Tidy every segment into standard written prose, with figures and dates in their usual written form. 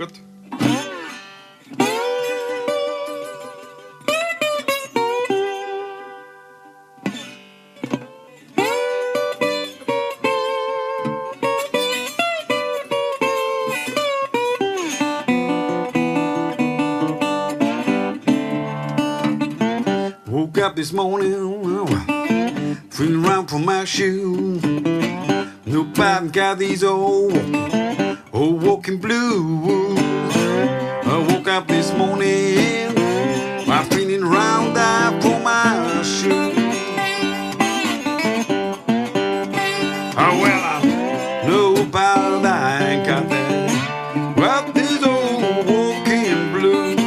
Gut. Woke up this morning, feeling around for my shoes. Nobody got these old Walkin Blues. I woke up this morning, I'm feeling around out for my shoes. Oh well, I know about I ain't got that. Well, these old Walkin Blues.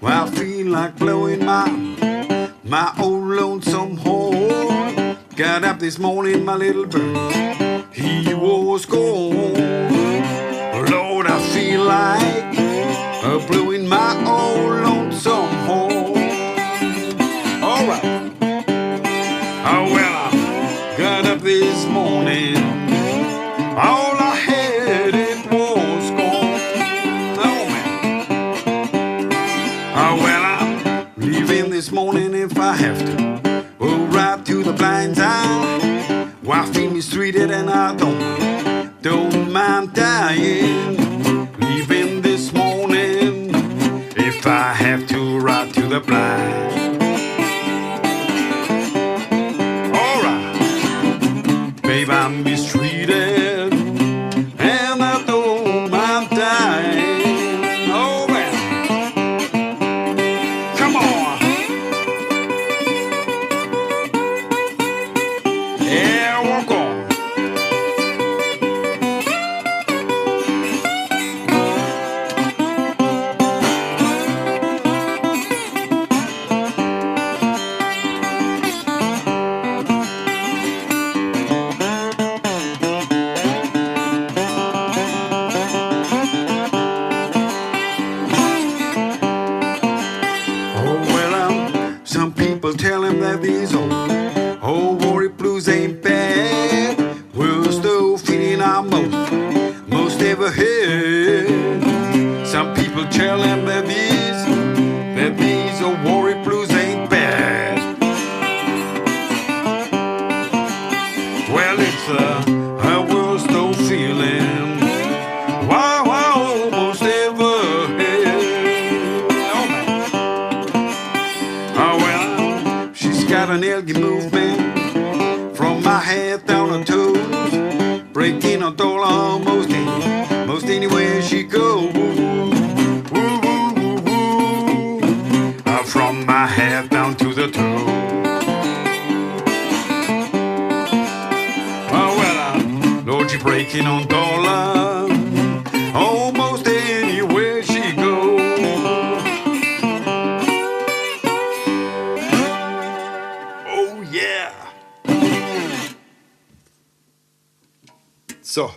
I feel like blowing my old lonesome horn. Got up this morning, my little bird, he was gone. Lord, I feel like blowing my old lonesome horn. All right. Oh well, I got up this morning, all I had it was gone. Oh man. Oh well, I'm leaving this morning if I have to. Oh, right to the blind eye. Well, I feel mistreated and I don't mind dying. Leaving this morning if I have to ride to the blind. All right, babe, I'm mistreated and I don't mind dying. Oh man, come on. Yeah, walk on. Some people tell him that these old worry blues ain't bad. We're still feeling our most ever had. Some people tell him that these old worry blues ain't bad. Well, it's we're still feeling almost ever had. Oh well, she's got an elgy movement from my head down her toes, breaking her door almost anywhere she goes. Woo, woo, woo, woo. From my head down to the toe. Oh well, Lord, she breaking on dollar almost anywhere she goes. Oh yeah. So.